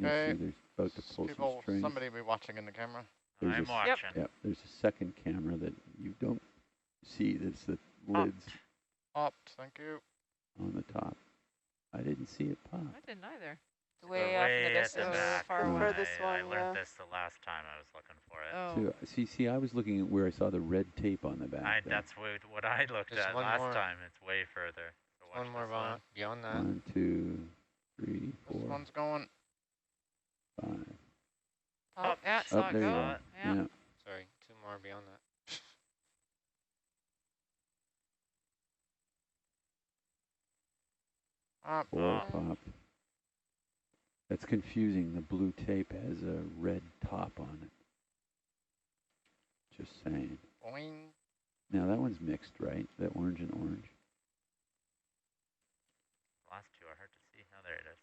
Okay. see there's about to pull some strings. Somebody be watching in the camera. I'm watching. Yep, there's a second camera that you don't see. That's the lids. Popped, thank you. On the top. I didn't see it pop. I didn't either. Way off in the distance. Far away. Furthest one, I learned this the last time I was looking for it. Oh. So, see, I was looking at where I saw the red tape on the back. That's what I looked at last time. It's way further. So one more beyond that. 1, 2, 3, 4. This one's going. 5. Oh, yeah, saw it there go. you go. Yeah. Sorry, 2 more beyond that. Up. 4 pop. That's confusing. The blue tape has a red top on it. Just saying. Boing. Now that one's mixed, right? That orange and orange. Last two are hard to see. Oh, there it is.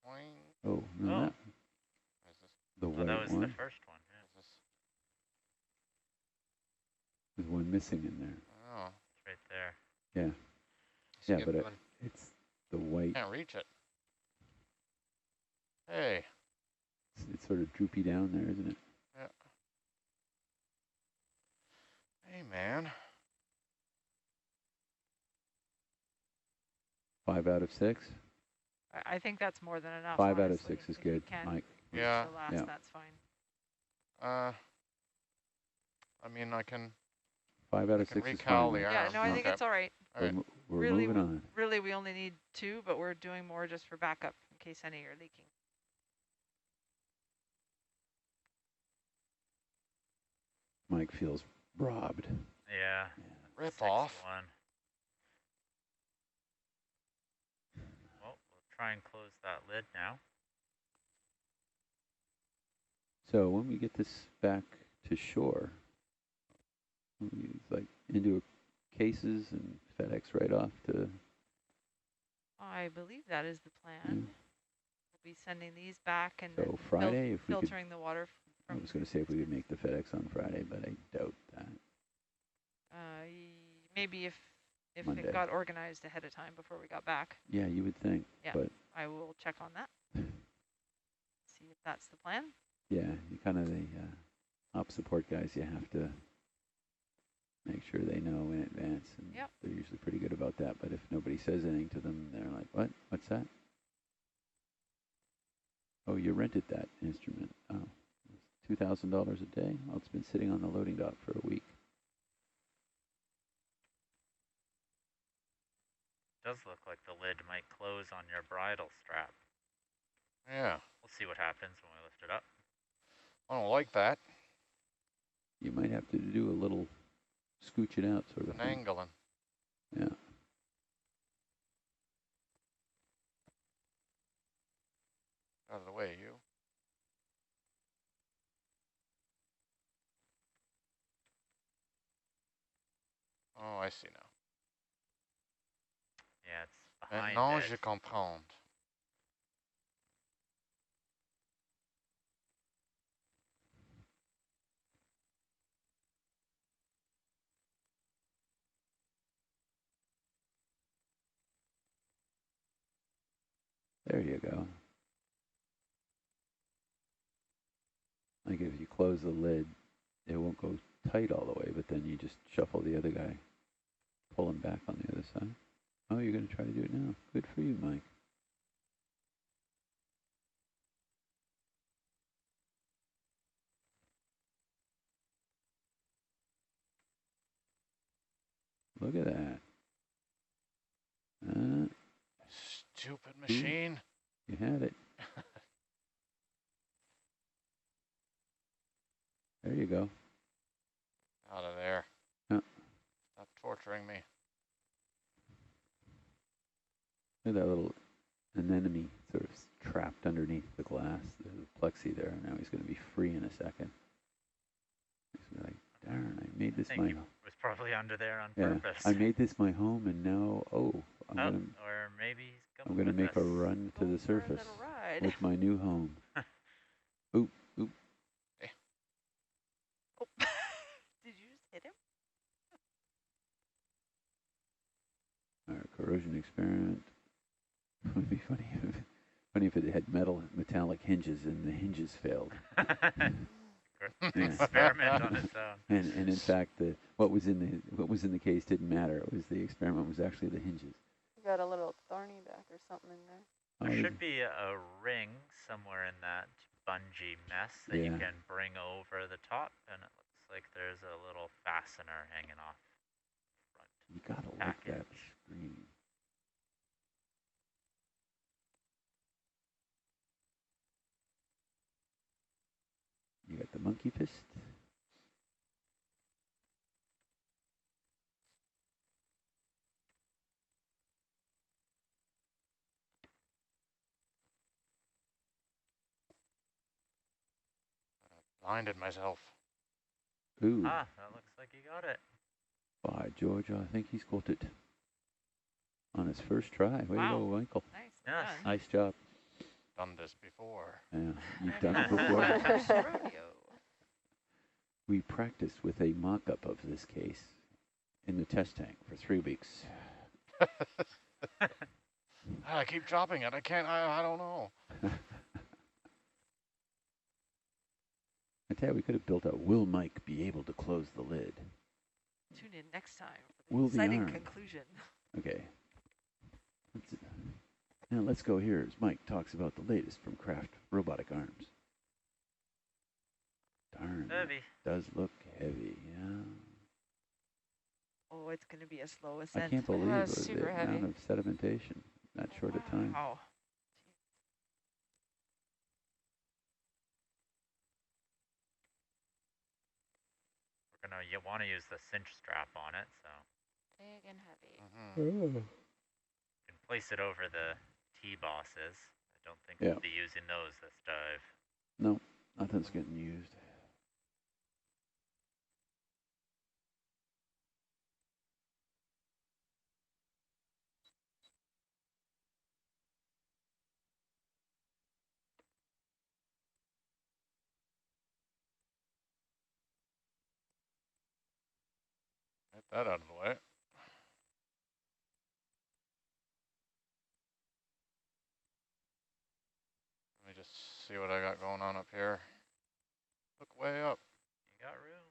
Boing. Oh, no, that. The white that was one. the first one. Yeah. There's one missing in there. Oh. It's right there. Yeah. Yeah, but it's the white. Can't reach it. Hey. It's sort of droopy down there, isn't it? Yeah. Hey, man. 5 out of 6. I think that's more than enough. 5 out of honestly. 6 is good, Mike. Yeah. Last, that's fine. I mean, I can. 5 out of 6 is recal fine. the Yeah, no, I think it's all right. All right. We're really, moving on. Really, we only need 2, but we're doing more just for backup in case any are leaking. Mike feels robbed. Yeah. Rip off. Well, we'll try and close that lid now. So when we get this back to shore, like into cases and FedEx right off to. I believe that is the plan. We'll be sending these back and So then Friday, if we could, filtering the water. I was going to say if we could make the FedEx on Friday, but I doubt that. Maybe if Monday. it got organized ahead of time before we got back. Yeah, you would think. Yeah, but I will check on that. See if that's the plan. Yeah, you kind of the op support guys. You have to make sure they know in advance, and they're usually pretty good about that. But if nobody says anything to them, they're like, "What? What's that? Oh, you rented that instrument? Oh, $2,000 a day? Well, it's been sitting on the loading dock for a week." Does look like the lid might close on your bridle strap. Yeah. We'll see what happens when we lift it up. I don't like that. You might have to do a little scooch it out sort of An thing. angling. Yeah. Out of the way, you. Oh, I see now. Yeah, it's behind Maintenant, it. je comprends. There you go. Like if you close the lid, it won't go tight all the way, but then you just shuffle the other guy, pull him back on the other side. Oh, you're going to try to do it now. Good for you, Mike. Look at that. Stupid machine. You had it. There you go. Out of there. Yeah. Stop torturing me. Look at that little anemone sort of trapped underneath the glass, the plexi there. Now he's going to be free in a second. He's going to be like, darn, I made this my home. Was probably under there on Yeah, purpose. I made this my home, and now, or maybe he's I'm going to make a run to the surface with my new home. Oop, oop. Hey. Oh. Did you just hit him? Our corrosion experiment. It would be funny if Funny if it had metallic hinges and the hinges failed. Experiment on its own. And in fact, what was in the case didn't matter. It was the experiment was actually the hinges. You got a little thorny back or something in there. There should be a ring somewhere in that bungee mess that you can bring over the top, and it looks like there's a little fastener hanging off front. You gotta like that screen. You got the monkey fist. Blinded myself. Ooh. Ah, that looks like you got it. By George, I think he's got it. On his first try. Way to go, Michael. Nice. Yes. Nice job. Done this before. Yeah, you've done it before. First rodeo. We practiced with a mock-up of this case in the test tank for 3 weeks. I keep dropping it. I can't. I don't know. I tell you, we could have built a "Will Mike be able to close the lid?" Tune in next time for Will the the exciting arm. conclusion. Okay. Now let's go here as Mike talks about the latest from Craft Robotic Arms. Darn, Heavy. does look heavy, yeah. Oh, it's going to be a slow ascent. I can't believe the super heavy. amount of sedimentation in that short a time. Wow. You want to use the cinch strap on it, so Big and heavy. you can place it over the T-bosses. I don't think we'll be using those this dive. No, nothing's getting used. Get that out of the way. Let me just see what I got going on up here. Look way up. You got room.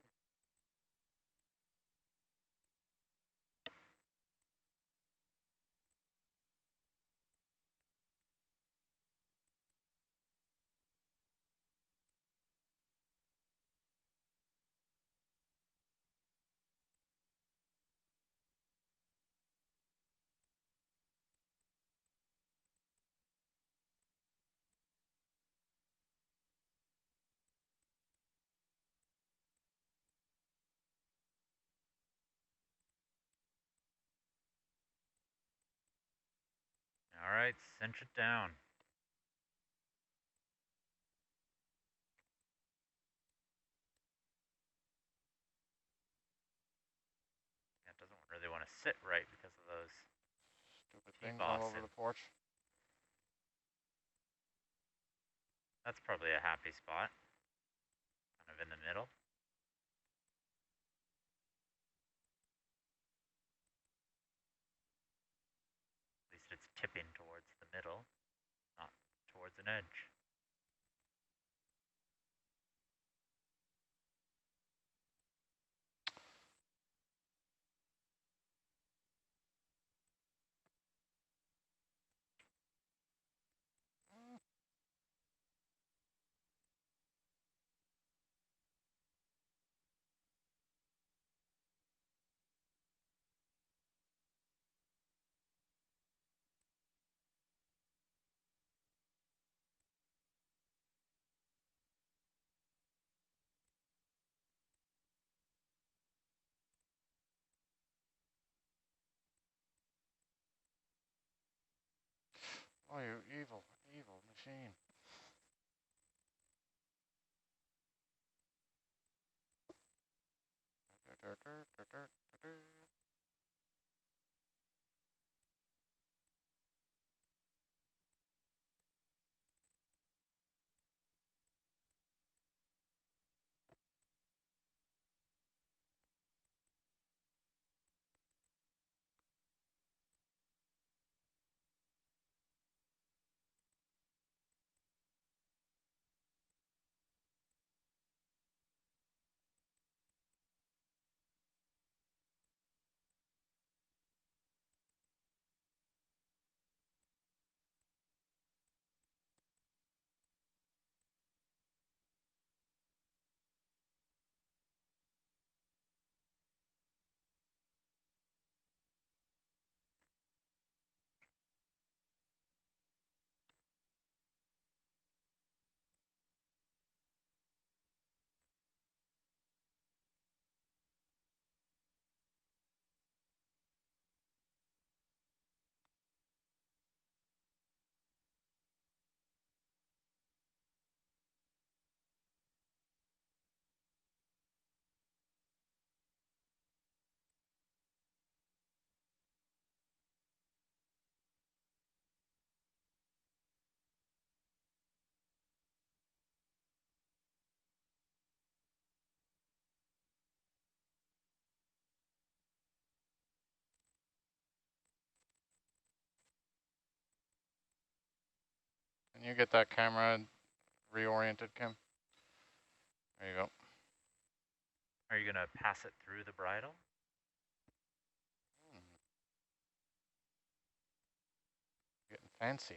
All right, cinch it down. It doesn't really want to sit right because of those Stupid things all over T-bossing. the porch. That's probably a happy spot. Kind of in the middle. At least it's tipping towards the middle, not towards an edge. Oh, you evil, evil machine. Can you get that camera reoriented, Kim? There you go. Are you going to pass it through the bridle? Getting fancy.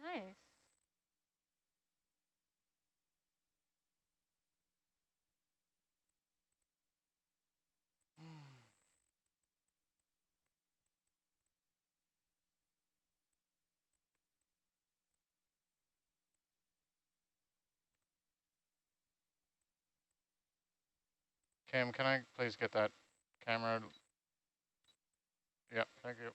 Nice. Kim, can I please get that camera? Yep, thank you.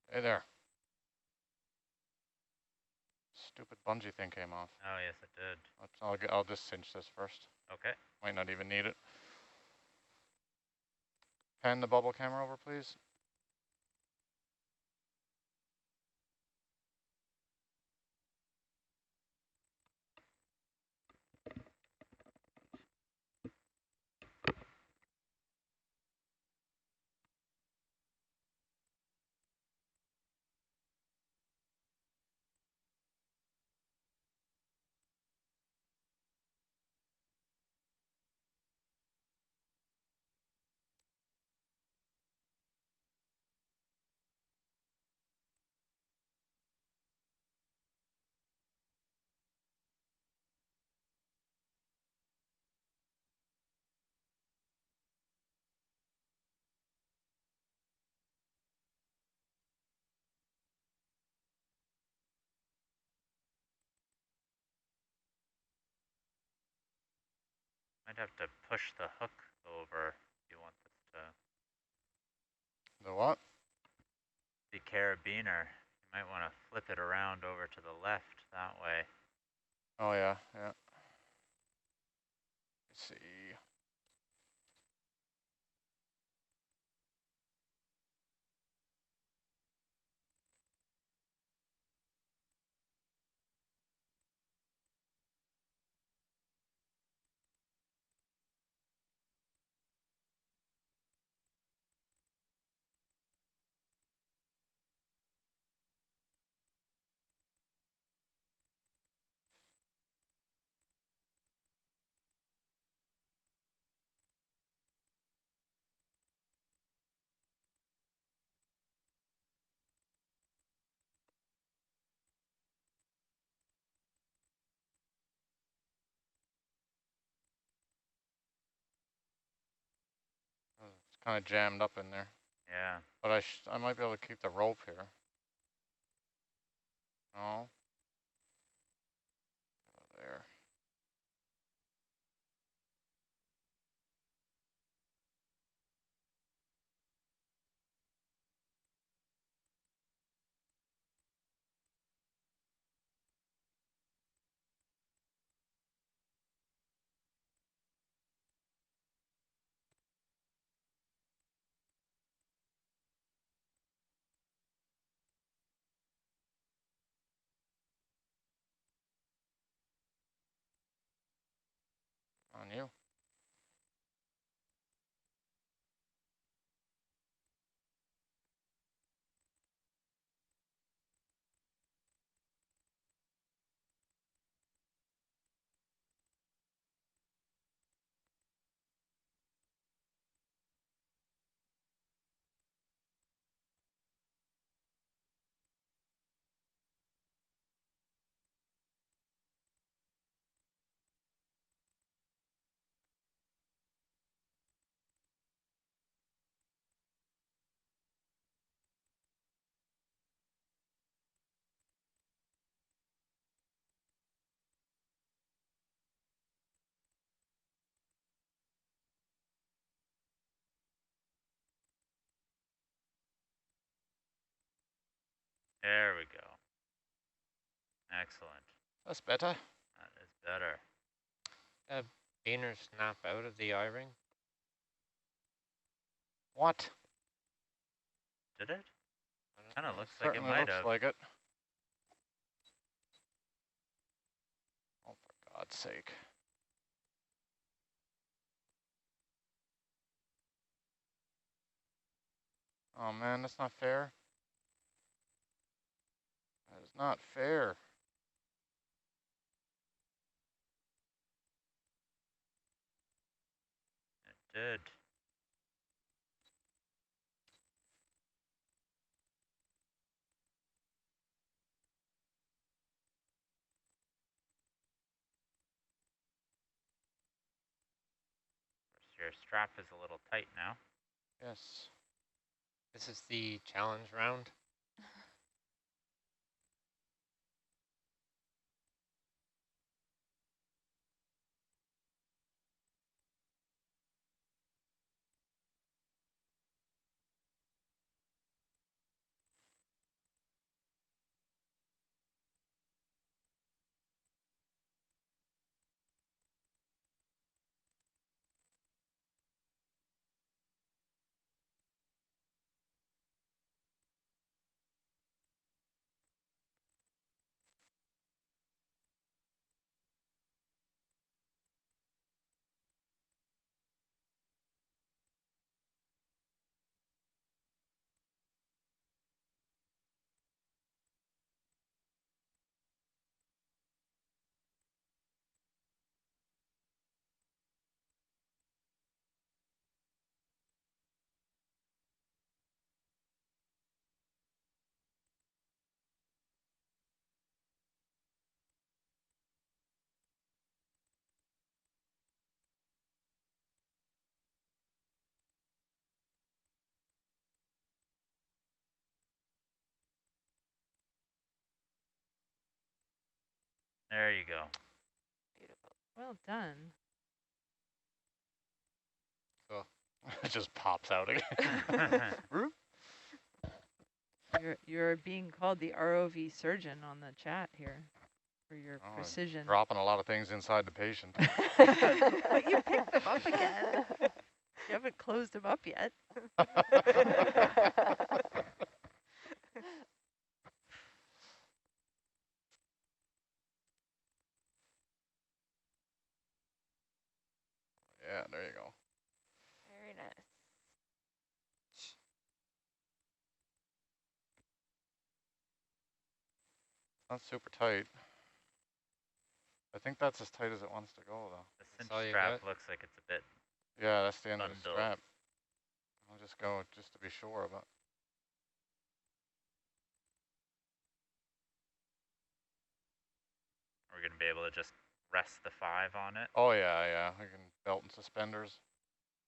Hey there. Stupid bungee thing came off. Oh, yes, it did. I'll just cinch this first. Okay. Might not even need it. Pan the bubble camera over, please. Might have to push the hook over if you want this to. The what? The carabiner. You might want to flip it around over to the left that way. Oh yeah, yeah. Let's see. It's kind of jammed up in there. Yeah. But I might be able to keep the rope here. No. There. There we go. Excellent. That's better. That is better. Beaner snap out of the I-ring. What? Did it? Kind of looks like it Certainly might looks have. like it. Oh, for God's sake. Oh man, that's not fair. That is not fair. It did. Your strap is a little tight now. Yes. This is the challenge round. There you go. Beautiful. Well done. Cool. It just pops out again. You're being called the ROV surgeon on the chat here for your Oh, precision. Dropping a lot of things inside the patient. But you picked them up again. You haven't closed them up yet. Yeah, there you go. Very nice. Not super tight. I think that's as tight as it wants to go, though. The cinch all you strap got? looks like it's a bit Yeah, that's the end of the bundled. strap. I'll just go just to be sure about. We're going to be able to just rest the 5 on it. Oh yeah, yeah. I can belt and suspenders.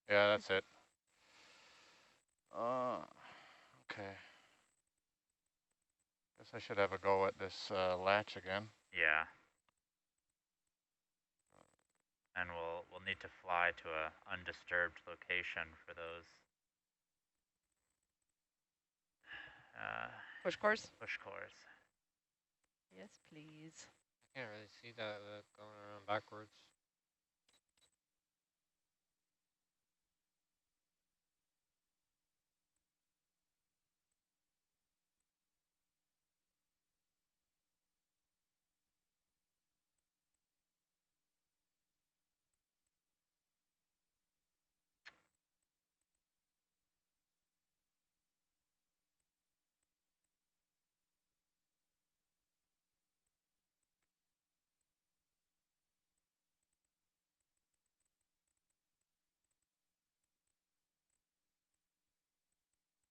Yeah, that's it. Okay. Guess I should have a go at this latch again. Yeah. And we'll need to fly to a undisturbed location for those Push course? push cores. Yes, please. I can't really see that going around backwards.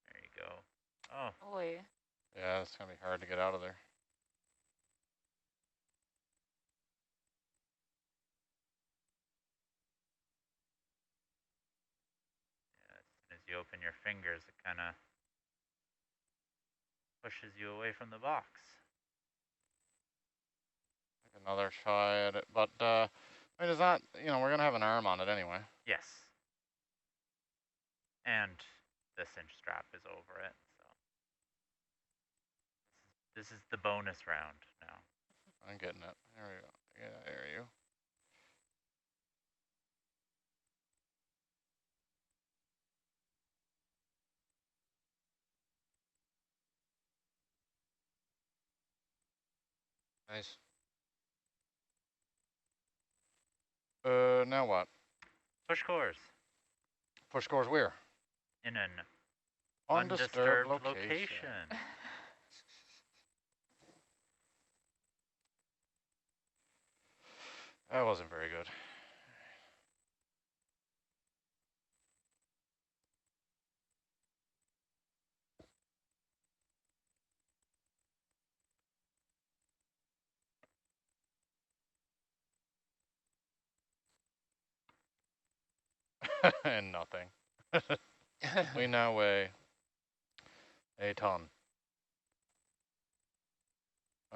There you go. Oh, Oi. Yeah, it's gonna be hard to get out of there. yeah, as soon as you open your fingers, it kind of pushes you away from the box. Take another try at it, but I mean, it's not. You know, we're gonna have an arm on it anyway. Yes. And the cinch strap is over it, so this is This is the bonus round now. I'm getting it. There we go. Yeah, there you. Nice. Now what? Push course Push scores where? in an Undisturbed undisturbed location. location. That wasn't very good. And nothing. We now weigh a ton.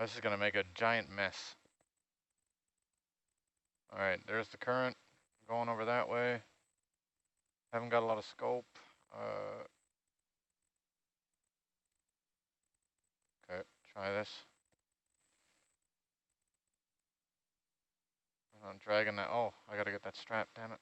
This is going to make a giant mess. All right, there's the current going over that way. Haven't got a lot of scope. Okay, try this. I'm dragging that. Oh, I got to get that strap, damn it.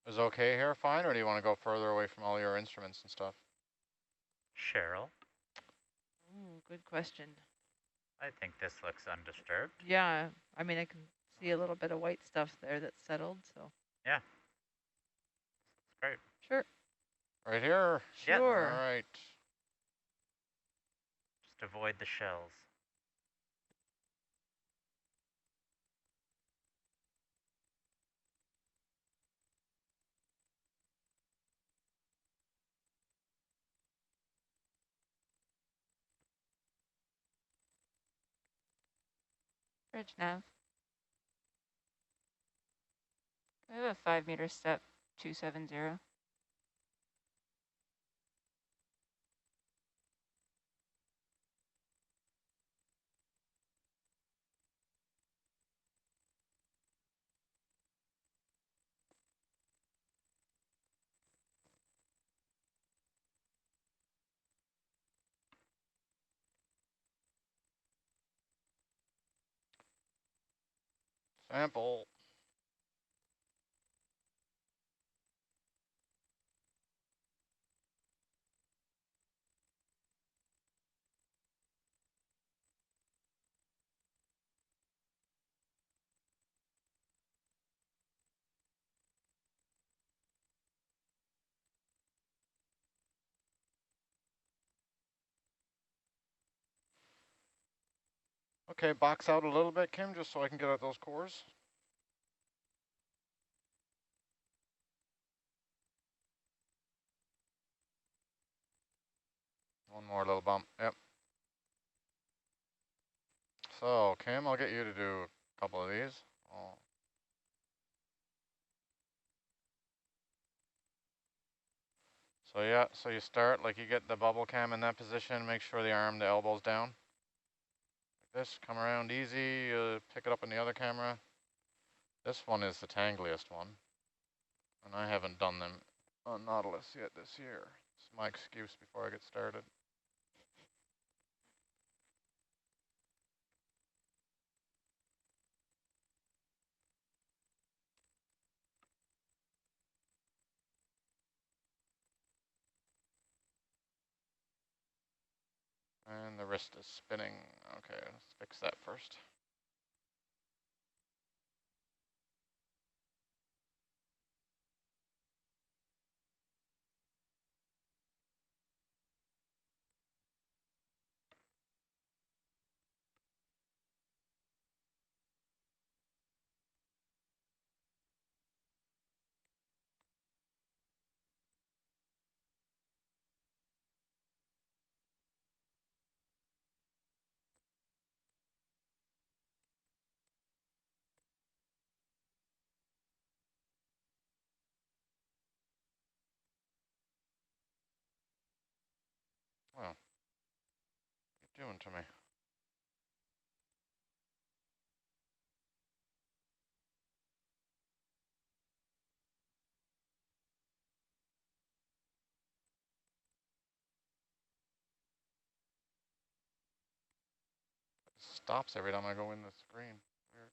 Is okay here fine, or do you want to go further away from all your instruments and stuff? Cheryl, Ooh, good question. I think this looks undisturbed. Yeah, I mean, I can see a little bit of white stuff there that's settled, so. Yeah. That's great. Sure. Right here? Yeah. Sure. All right. Just avoid the shells. Bridge nav. I have a 5-meter step 270. Sample. Okay, box out a little bit, Kim, just so I can get out those cores. One more little bump, yep. So, Kim, I'll get you to do a couple of these. Oh. So yeah, so you start, like you get the bubble cam in that position, make sure the arm, the elbow's down. Like this, come around easy, pick it up in the other camera. This one is the tangliest one. And I haven't done them on Nautilus yet this year. It's my excuse before I get started. And the wrist is spinning. Okay, let's fix that first. Well, what are you doing to me? It stops every time I go in the screen. Weird.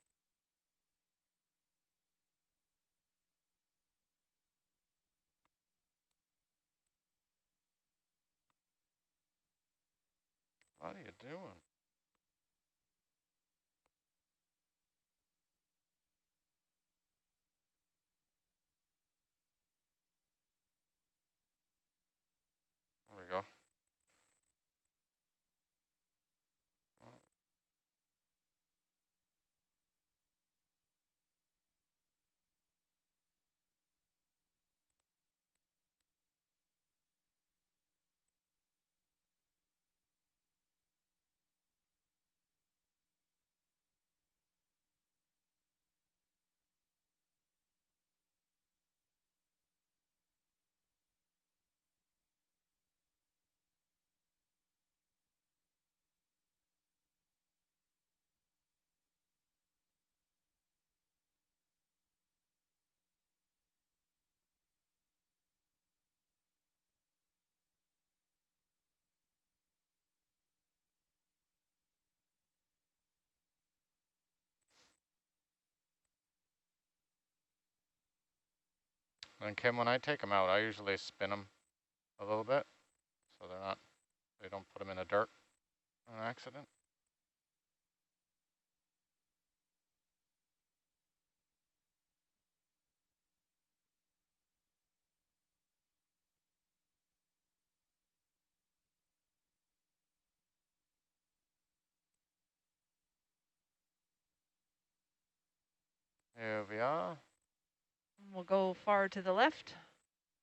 What are you doing? There we go. And Kim, when I take them out, I usually spin them a little bit so they don't put them in the dirt on accident. Here we are. We'll go far to the left.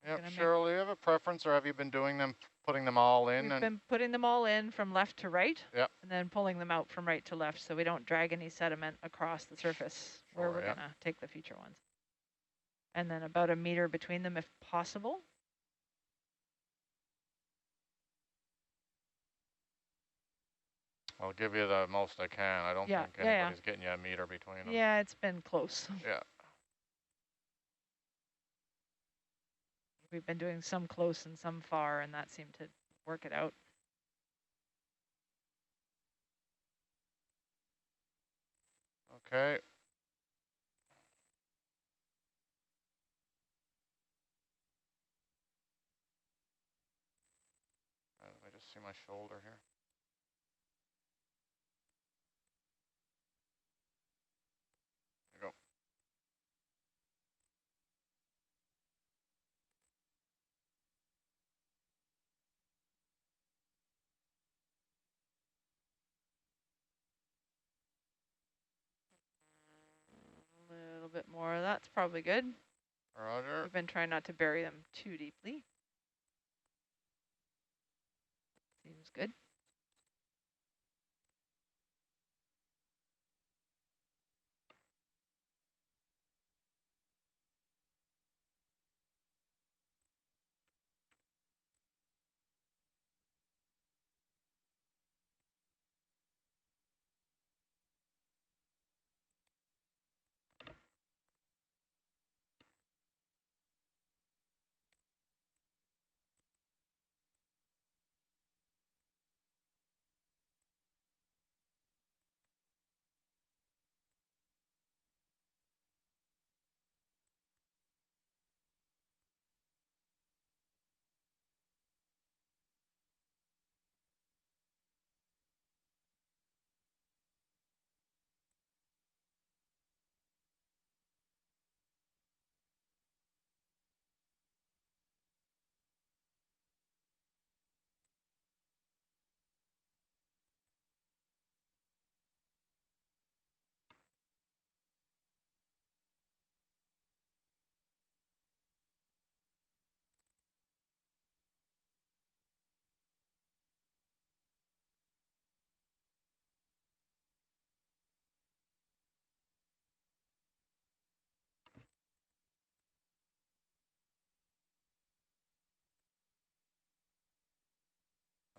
Yep, Cheryl, do you have a preference, or have you been doing them, putting them all in? We've been putting them all in from left to right. Yep. And then pulling them out from right to left so we don't drag any sediment across the surface where we're going to take the future ones. And then about a meter between them if possible. I'll give you the most I can. I don't think anybody's getting you a meter between them. Yeah, it's been close. Yeah. We've been doing some close and some far, and that seemed to work it out. Okay. Let me just see my shoulder here. There you go. A little bit more. That's probably good. Roger. We've been trying not to bury them too deeply. Seems good.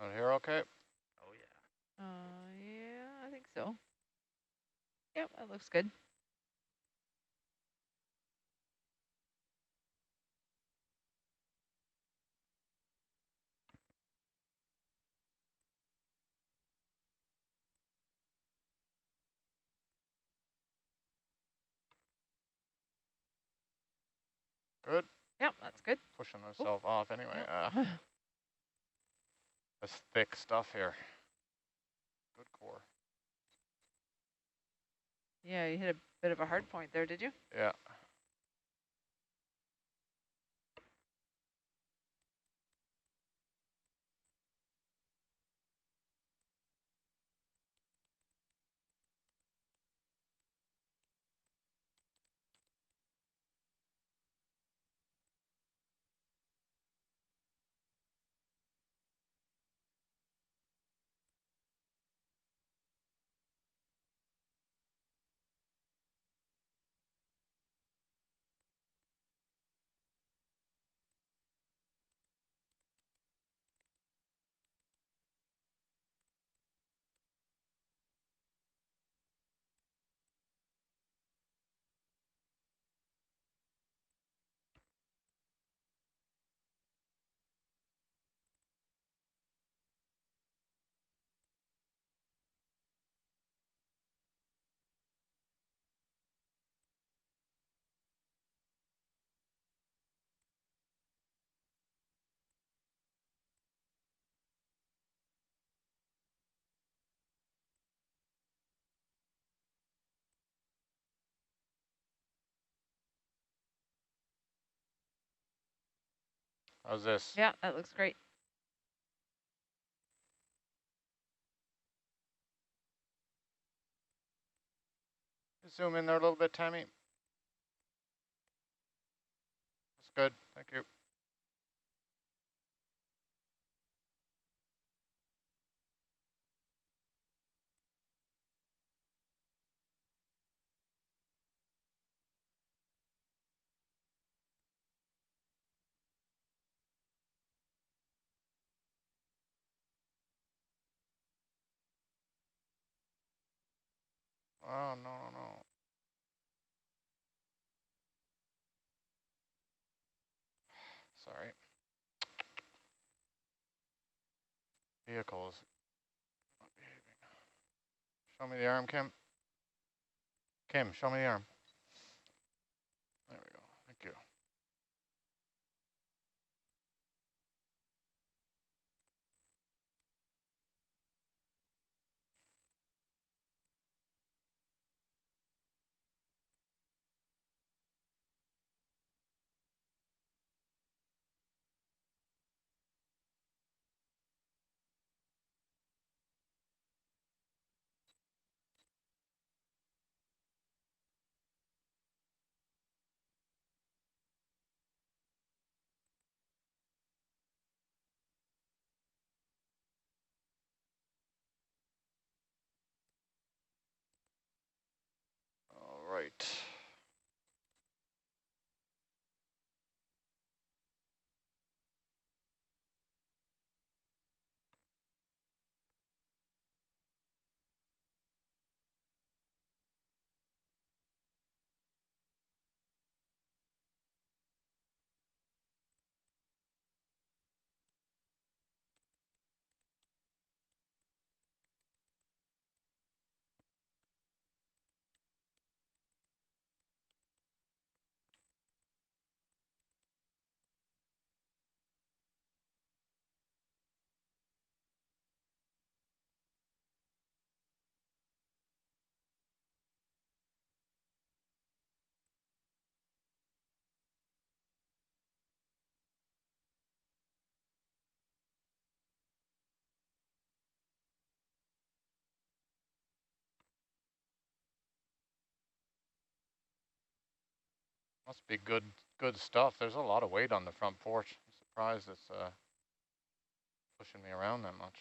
Out here, okay? Oh yeah. Yeah, I think so. Yep, that looks good. Good. Yep, that's good. Pushing myself off anyway. Yep. This thick stuff here. Good core. Yeah, you hit a bit of a hard point there, did you? Yeah. How's this? Yeah, that looks great. Zoom in there a little bit, Tammy. That's good. Thank you. Oh, no, no. Sorry. Vehicles not behaving. Show me the arm, Kim. Kim, show me the arm. There we go. Thank you. All right. Must be good stuff. There's a lot of weight on the front porch. I'm surprised it's pushing me around that much.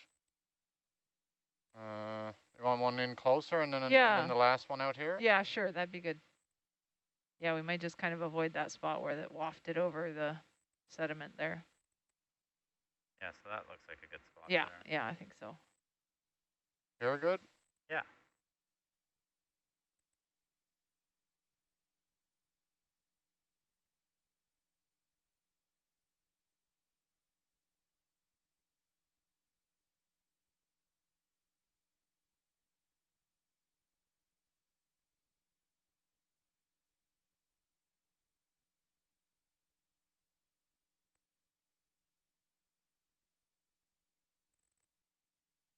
You want one in closer and then and then the last one out here? Yeah, sure, that'd be good. Yeah, we might just kind of avoid that spot where that wafted over the sediment there. Yeah, so that looks like a good spot Yeah, there. yeah, I think so. You're good? Yeah.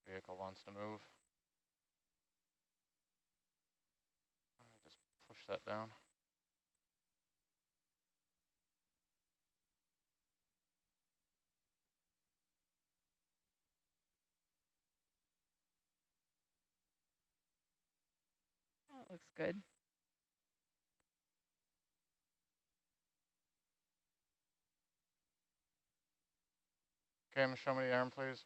Vehicle wants to move. Just push that down. That looks good. Kim, show me the arm, please.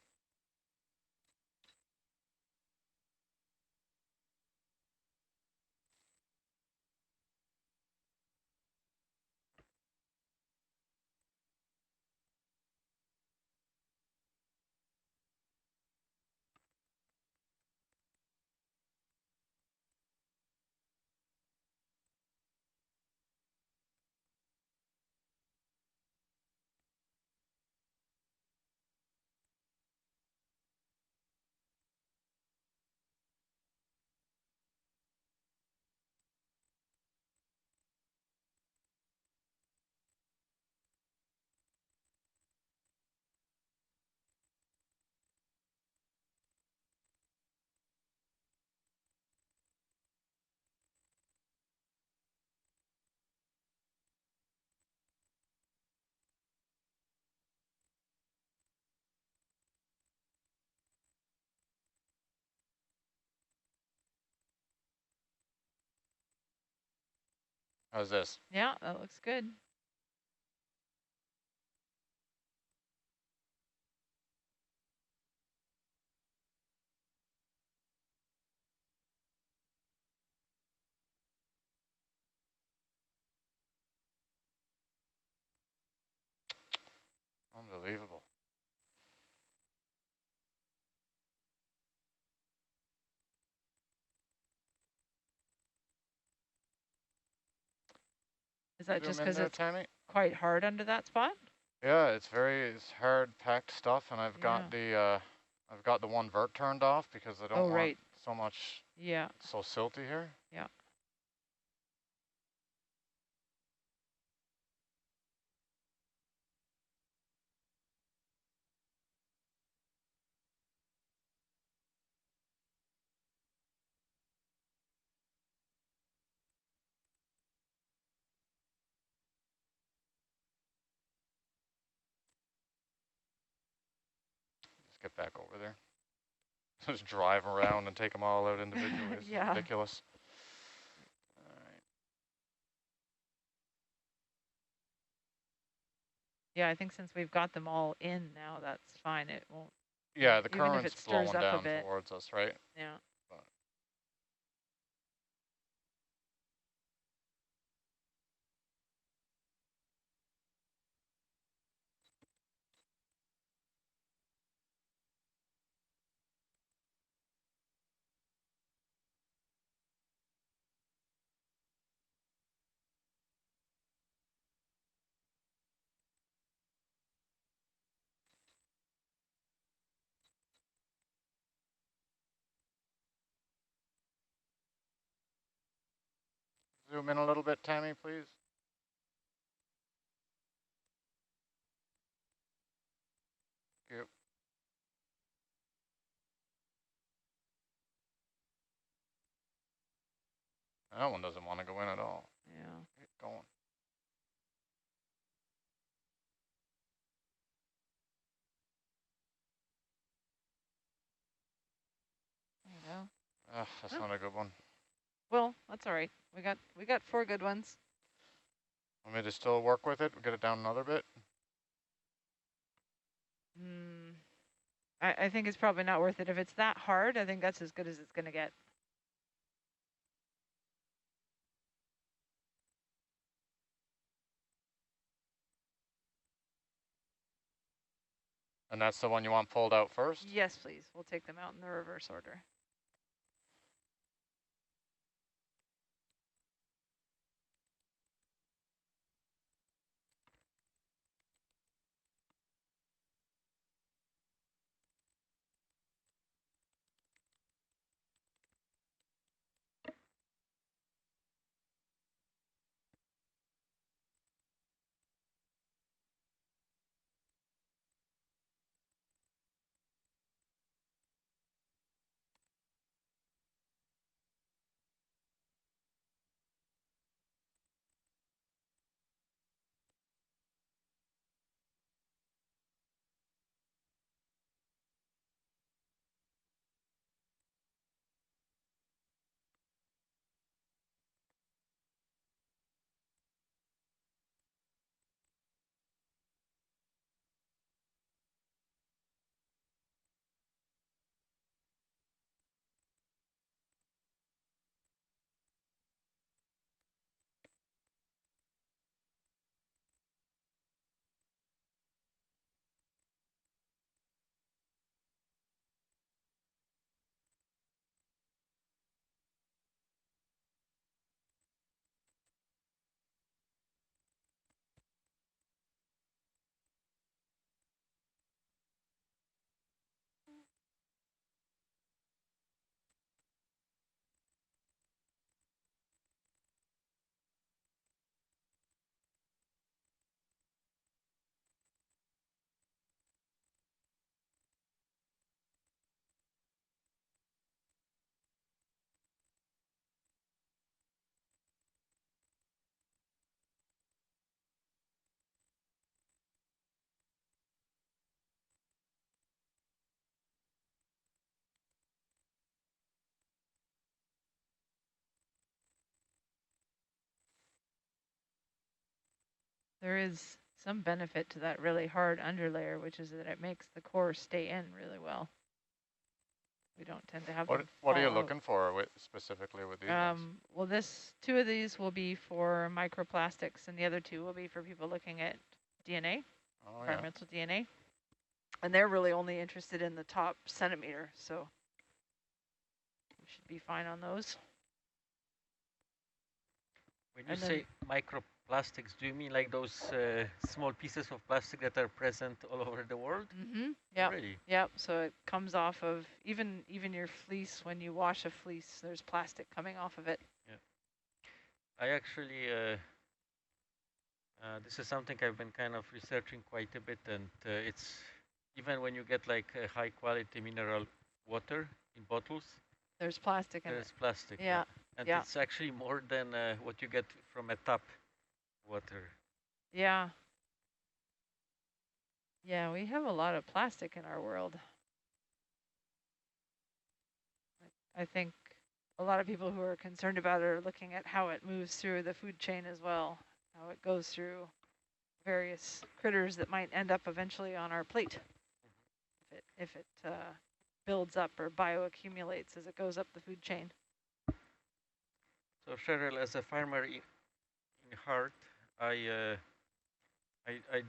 How's this? Yeah, that looks good. Unbelievable. Is that just Zoom in because there, it's Tammy. quite hard under that spot? Yeah, it's hard packed stuff, and I've Yeah. got the one vert turned off because I don't want right. so much. Yeah. It's so silty here. Yeah. Just get back over there. Just drive around and take them all out individually. It's Yeah. ridiculous. All right. Yeah, I think since we've got them all in now, that's fine. It won't. Yeah, the Even if current's it stirs flowing up a down bit. towards us, right? Yeah. Zoom in a little bit, Tammy, please. Thank you. That one doesn't want to go in at all. Yeah. Keep going. There you go. Ugh, that's not a good one. Well, that's all right. We got 4 good ones. Want me to still work with it? Get it down another bit? I think it's probably not worth it. If it's that hard, I think that's as good as it's going to get. And that's the one you want pulled out first? Yes, please. We'll take them out in the reverse order. There is some benefit to that really hard underlayer, which is that it makes the core stay in really well. We don't tend to have them What are you fall out. looking for specifically with these ones? Well, two of these will be for microplastics, and the other two will be for people looking at DNA, Oh, yeah. environmental DNA. And they're really only interested in the top centimeter, so we should be fine on those. When you say microplastics, do you mean like those small pieces of plastic that are present all over the world? Mm-hmm. Yeah. Really? Yep. So it comes off of even your fleece. When you wash a fleece, there's plastic coming off of it. Yeah. I actually, this is something I've been kind of researching quite a bit, and it's even when you get like high quality mineral water in bottles, there's plastic in it. There's plastic. Yeah. And yeah. it's actually more than what you get from a tap water. Yeah. Yeah, we have a lot of plastic in our world. I think a lot of people who are concerned about it are looking at how it moves through the food chain as well, how it goes through various critters that might end up eventually on our plate if it builds up or bioaccumulates as it goes up the food chain. So Cheryl, as a farmer in Hart, I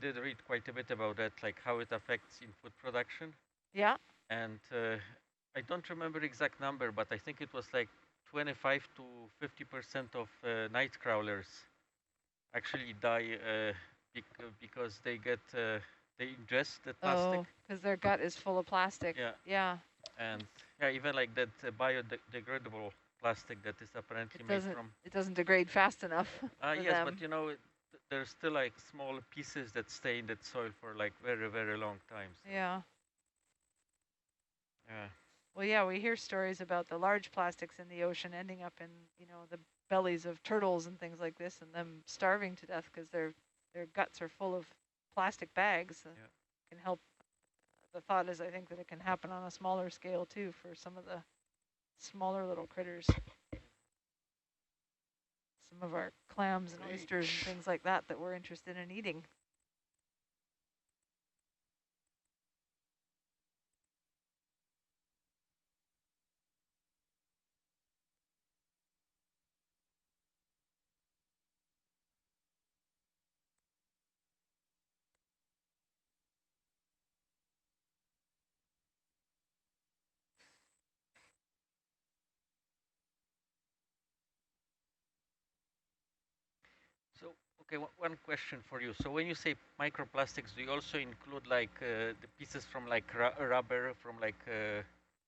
did read quite a bit about that, like how it affects in food production. Yeah. And I don't remember exact number, but I think it was like 25 to 50% of night crawlers actually die because they get they ingest the plastic. Oh, because their gut is full of plastic. Yeah. Yeah. And yeah, even like that biodegradable plastic that is apparently made from. It doesn't degrade fast enough. Yes, them. But you know, there's still like small pieces that stay in that soil for like very, very long time. So. Yeah. Yeah. Well, yeah, we hear stories about the large plastics in the ocean ending up in, the bellies of turtles and things like this, and them starving to death because their guts are full of plastic bags. Yeah. Can help. The thought is, I think, that it can happen on a smaller scale too for some of the smaller little critters. Some of our clams and oysters and things like that we're interested in eating. Okay, one question for you. So when you say microplastics, do you also include like the pieces from like rubber, from like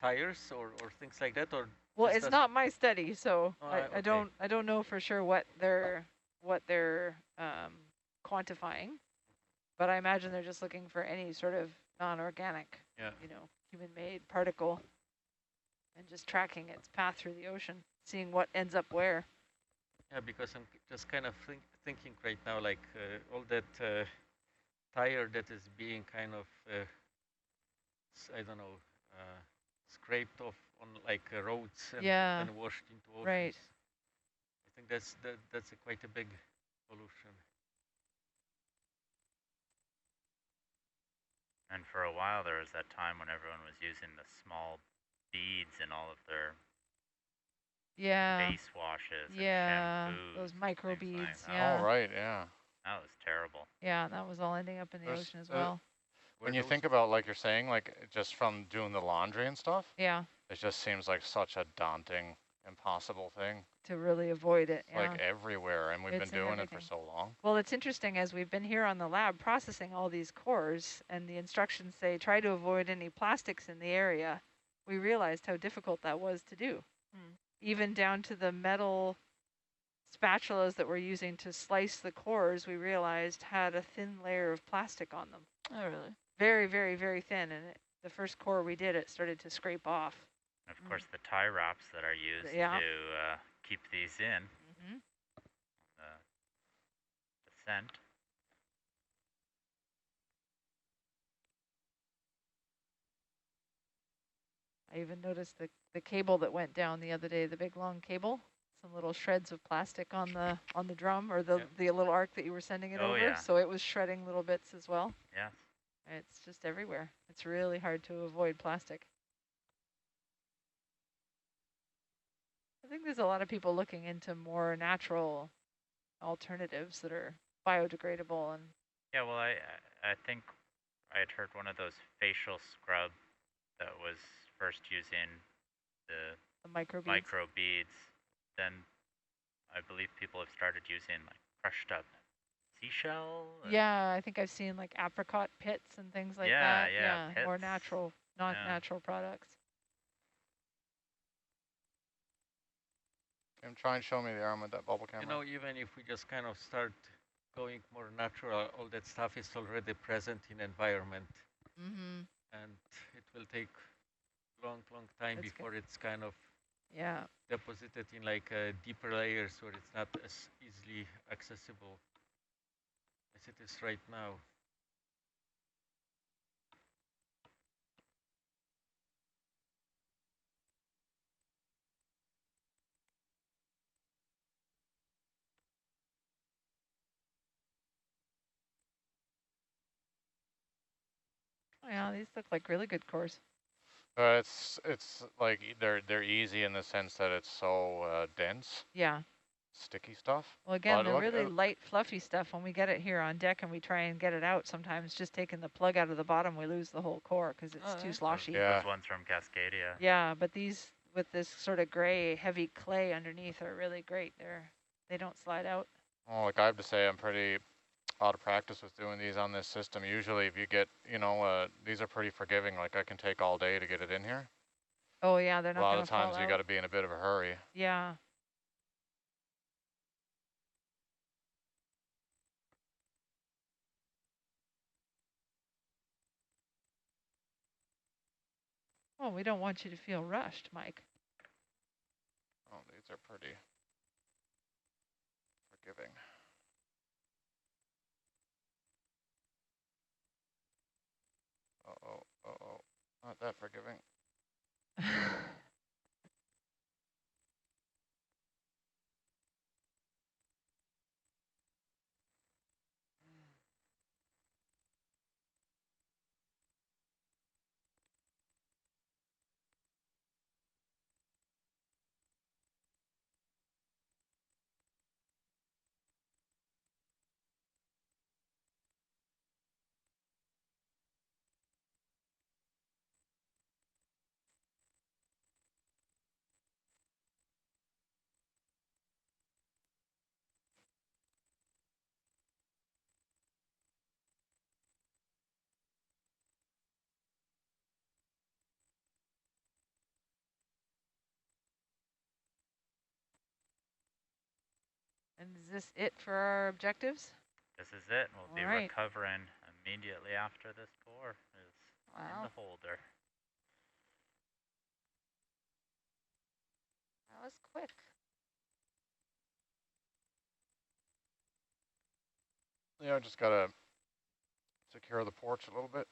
tires or things like that, or Well, just it's not my study, so I okay. don't know for sure what they're quantifying, but I imagine they're just looking for any sort of non-organic, Yeah. human-made particle, and just tracking its path through the ocean, seeing what ends up where. Yeah, because I'm just kind of thinking right now, like all that tire that is being kind of, I don't know, scraped off on like roads and Yeah, then washed into oceans. right. I think that's quite a big pollution. And for a while, there was that time when everyone was using the small beads in all of their face washes and shampoos. Those and micro things like beads. that. Yeah. Oh, right, yeah. That was terrible. Yeah, that was all ending up in the There's, ocean as well. When you think about, like you're saying, like just from doing the laundry and stuff, Yeah, it just seems like such a daunting, impossible thing. to really avoid it. It's like everywhere, and we've It's been in doing it for everything. so long. Well, it's interesting as we've been here on the lab processing all these cores, and the instructions say try to avoid any plastics in the area. We realized how difficult that was to do. Even down to the metal spatulas that we're using to slice the cores, we realized had a thin layer of plastic on them. Oh, really? Very, very, very thin. And the first core we did, it started to scrape off. And of course, the tie wraps that are used to keep these in the scent. I even noticed the cable that went down the other day, the big long cable. Some little shreds of plastic on the drum, or the little arc that you were sending it over. Yeah. So it was shredding little bits as well. Yes. It's just everywhere. It's really hard to avoid plastic. I think there's a lot of people looking into more natural alternatives that are biodegradable and. Yeah, well, I think I had heard one of those facial scrub that was first using the micro beads. Then I believe people have started using like crushed up seashell. Yeah, I think I've seen like apricot pits and things like that. Yeah, more natural, not natural products. Tim, try and show me the arm with that bubble camera. Even if we just kind of start going more natural, all that stuff is already present in environment. And it will take long time before it's kind of deposited in like deeper layers where it's not as easily accessible as it is right now. Yeah, these look like really good cores. It's like they're easy in the sense that it's so dense. Yeah. Sticky stuff. Well, again, the really light, fluffy stuff, when we get it here on deck and we try and get it out, sometimes just taking the plug out of the bottom, we lose the whole core because it's too sloshy. Those ones from Cascadia. Yeah, but these with this sort of gray, heavy clay underneath are really great. They don't slide out. Well, like I have to say, I'm pretty out of practice with doing these on this system. Usually if you get, these are pretty forgiving. Like I can take all day to get it in here. Oh yeah, they're not going to fall out. A lot of times you got to be in a bit of a hurry. Yeah. Well, we don't want you to feel rushed, Mike. Oh, these are pretty forgiving. Uh-oh, not that forgiving. And is this it for our objectives? This is it. We'll be All right. recovering immediately after this bore is in Wow, the holder. that was quick. Yeah, just gotta secure the porch a little bit.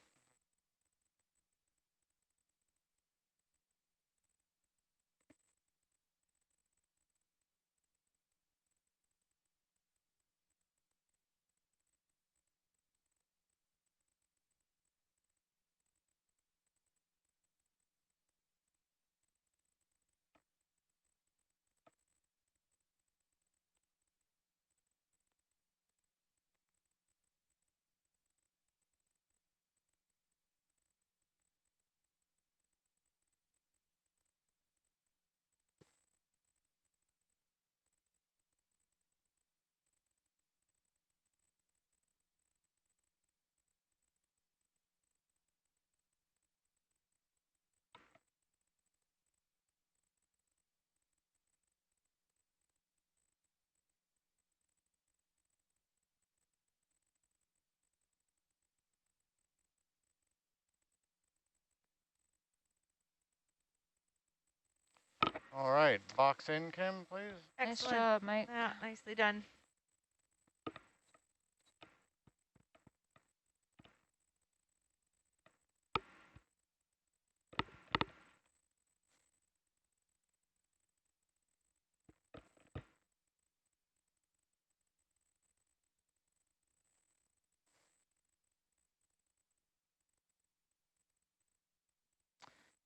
All right, box in, Kim, please. Nice Excellent. job, Mike. Yeah, nicely done.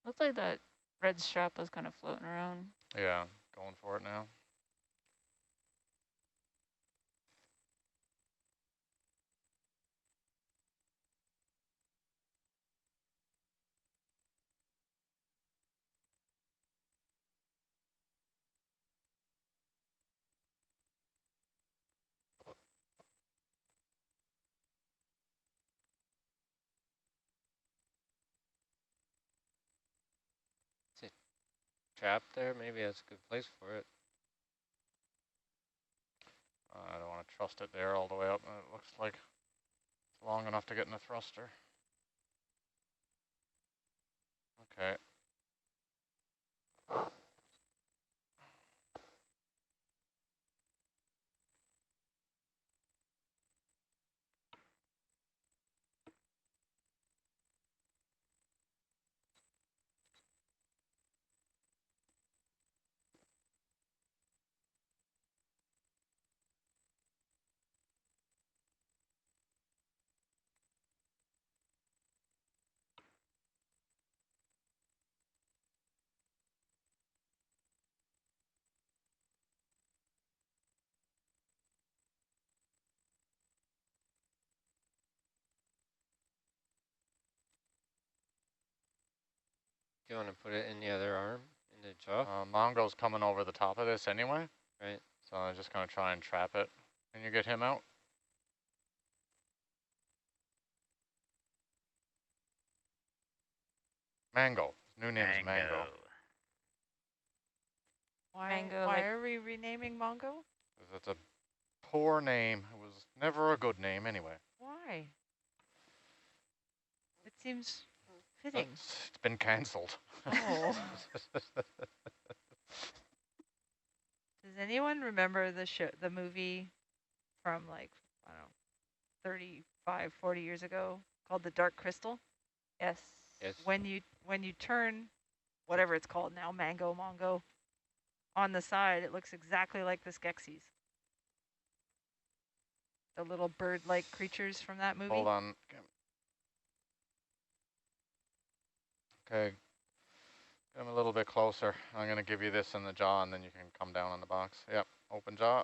Looked like that red strap was kind of floating around. Yeah, going for it now. Is it trapped there? Maybe that's a good place for it. I don't want to trust it there all the way up. It looks like it's long enough to get in the thruster. Okay. Do you want to put it in the other arm, in the jaw? Mongo's coming over the top of this anyway, Right. so I'm just going to try and trap it. Can you get him out? Mango. His new name is Mango. Mango, Why like- are we renaming Mongo? 'Cause it's a poor name. It was never a good name anyway. Why? It seems fitting. It's been cancelled. Oh. Does anyone remember the movie from like, I don't know, 35, 40 years ago called The Dark Crystal? Yes. Yes. When you turn whatever it's called now, Mongo, on the side, it looks exactly like the Skeksis. The little bird-like creatures from that movie. Hold on. Okay. Get him a little bit closer. I'm going to give you this in the jaw, and then you can come down on the box. Yep. Open jaw.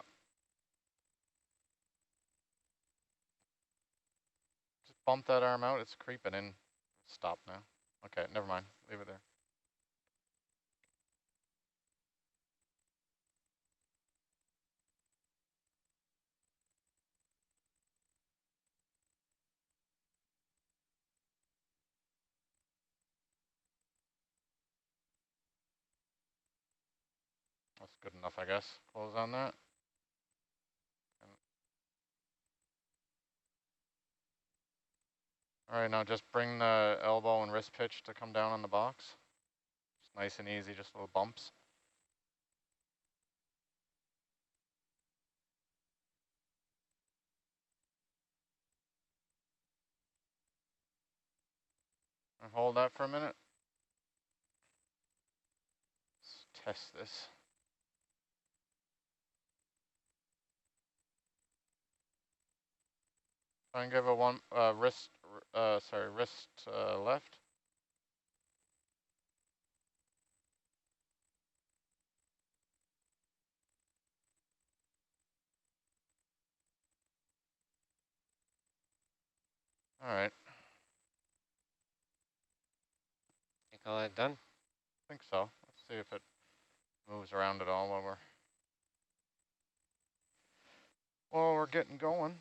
Just bump that arm out. It's creeping in. Stop now. Okay, never mind. Leave it there. That's good enough, I guess. Close on that. All right, now just bring the elbow and wrist pitch to come down on the box. It's nice and easy, just little bumps. And hold that for a minute. Let's test this. Try and give a wrist left. All right, You call it done? I think so. Let's see if it moves around at all while we're getting going.